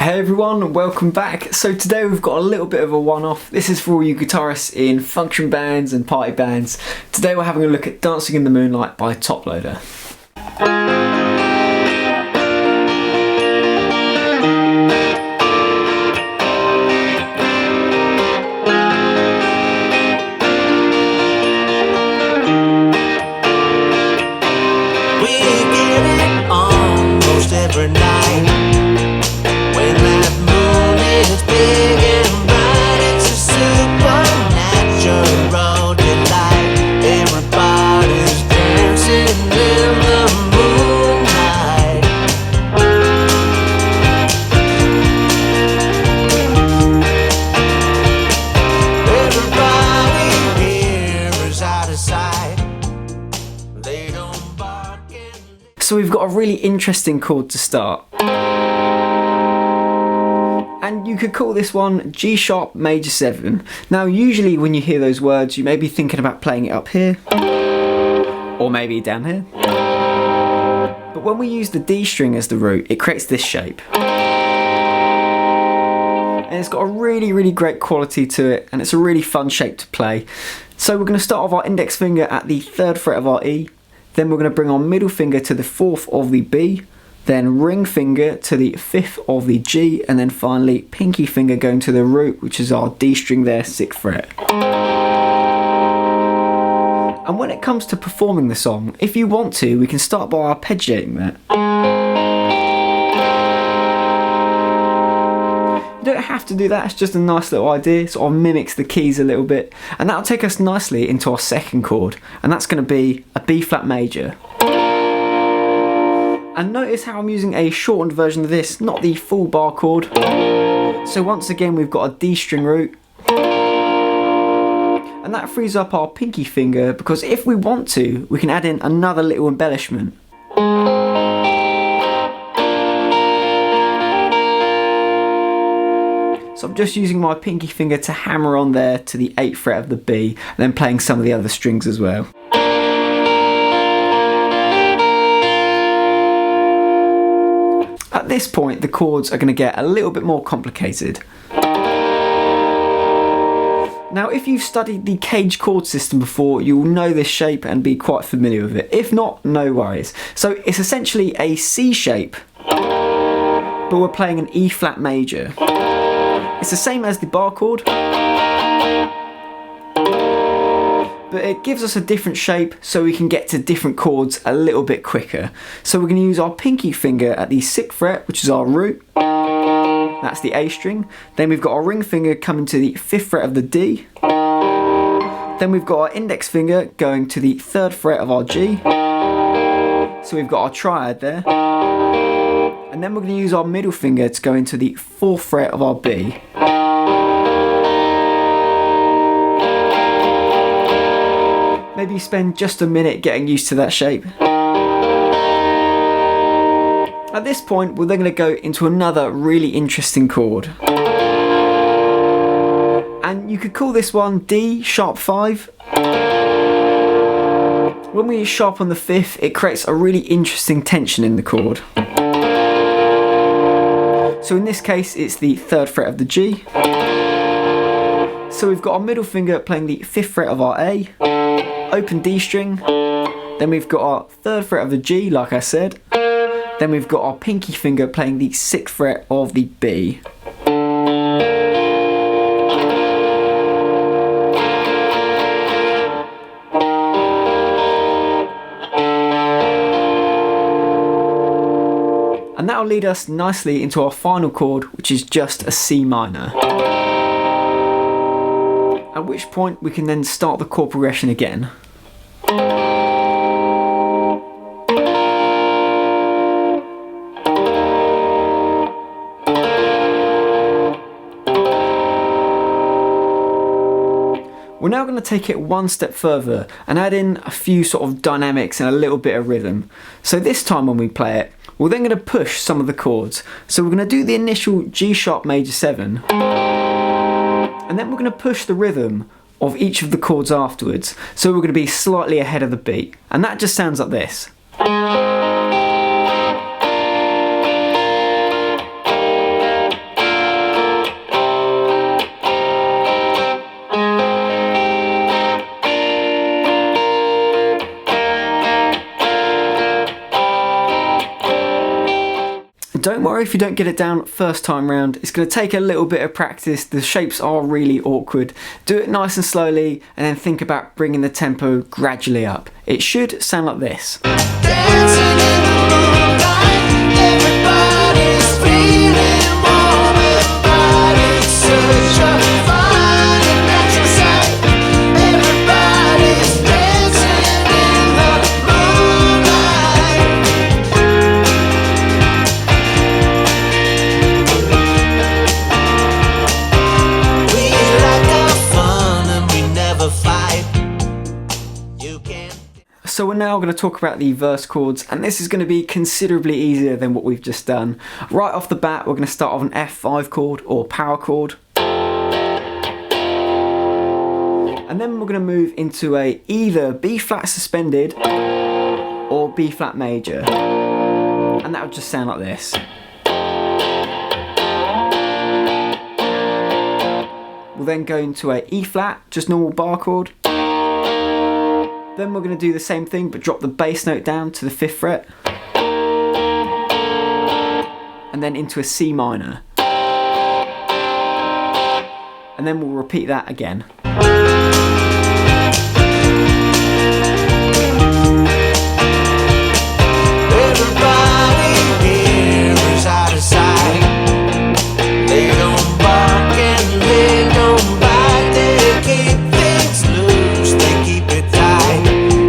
Hey everyone, welcome back. So today we've got a little bit of a one-off. This is for all you guitarists in function bands and party bands. Today we're having a look at Dancing in the Moonlight by Toploader. We get it almost every night. When that moon is big and bright, it's a supernatural delight. Everybody's dancing in the moonlight. Everybody here is out of sight. They don't bark and So we've got a really interesting chord to start. And you could call this one G sharp major 7. Now usually when you hear those words you may be thinking about playing it up here or maybe down here. But when we use the D string as the root, it creates this shape. And it's got a really great quality to it, and it's a really fun shape to play. So we're going to start with our index finger at the 3rd fret of our E, then we're going to bring our middle finger to the 4th of the B, then ring finger to the 5th of the G, and then finally pinky finger going to the root, which is our D string there, 6th fret. And when it comes to performing the song, if you want to, we can start by arpeggiating that. You don't have to do that, it's just a nice little idea, sort of mimics the keys a little bit, and that'll take us nicely into our second chord, and that's going to be a B flat major. And notice how I'm using a shortened version of this, not the full bar chord. So once again we've got a D string root. And that frees up our pinky finger, because if we want to, we can add in another little embellishment. So I'm just using my pinky finger to hammer on there to the 8th fret of the B, and then playing some of the other strings as well. At this point, the chords are going to get a little bit more complicated. Now, if you've studied the cage chord system before, you will know this shape and be quite familiar with it. If not, no worries. So it's essentially a C shape, but we're playing an E flat major. It's the same as the bar chord, but it gives us a different shape so we can get to different chords a little bit quicker. So we're going to use our pinky finger at the 6th fret, which is our root. That's the A string. Then we've got our ring finger coming to the 5th fret of the D. Then we've got our index finger going to the 3rd fret of our G. So we've got our triad there. And then we're going to use our middle finger to go into the 4th fret of our B. Maybe spend just a minute getting used to that shape. At this point, we're then going to go into another really interesting chord. And you could call this one D sharp 5. When we sharpen the 5th, it creates a really interesting tension in the chord. So in this case, it's the 3rd fret of the G. So we've got our middle finger playing the 5th fret of our A, open D string, then we've got our 3rd fret of the G, like I said, then we've got our pinky finger playing the 6th fret of the B. And that'll lead us nicely into our final chord, which is just a C minor. At which point we can then start the chord progression again. We're now going to take it one step further and add in a few sort of dynamics and a little bit of rhythm. So this time when we play it, we're then going to push some of the chords. So we're going to do the initial G sharp major 7, and then we're going to push the rhythm of each of the chords afterwards. So we're going to be slightly ahead of the beat, and that just sounds like this. worry if you don't get it down first time round. It's going to take a little bit of practice. The shapes are really awkward. Do it nice and slowly and then think about bringing the tempo gradually up. It should sound like this. Dancing in the moonlight, everybody's feeling warm, everybody's such a fine and natural sight. Everybody's dancing in the moonlight. We like our fun and we never fight. You can. So we're now going to talk about the verse chords, and this is going to be considerably easier than what we've just done. Right off the bat, we're going to start off an F5 chord or power chord. And then we're going to move into a either B flat suspended or B flat major. And that would just sound like this. We'll then go into a E flat, just normal bar chord. Then we're going to do the same thing but drop the bass note down to the 5th fret. And then into a C minor. And then we'll repeat that again. Everybody here is out of sight. They don't bark and they don't bite. They keep things loose, they keep it tight.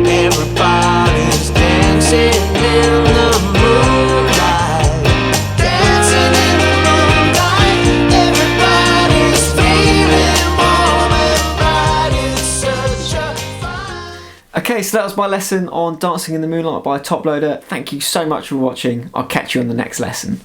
Everybody's dancing in the moonlight. Dancing in the moonlight. Everybody's feeling warm. Everybody's such a fine. Okay, so that was my lesson on Dancing in the Moonlight by Toploader. Thank you so much for watching. I'll catch you on the next lesson.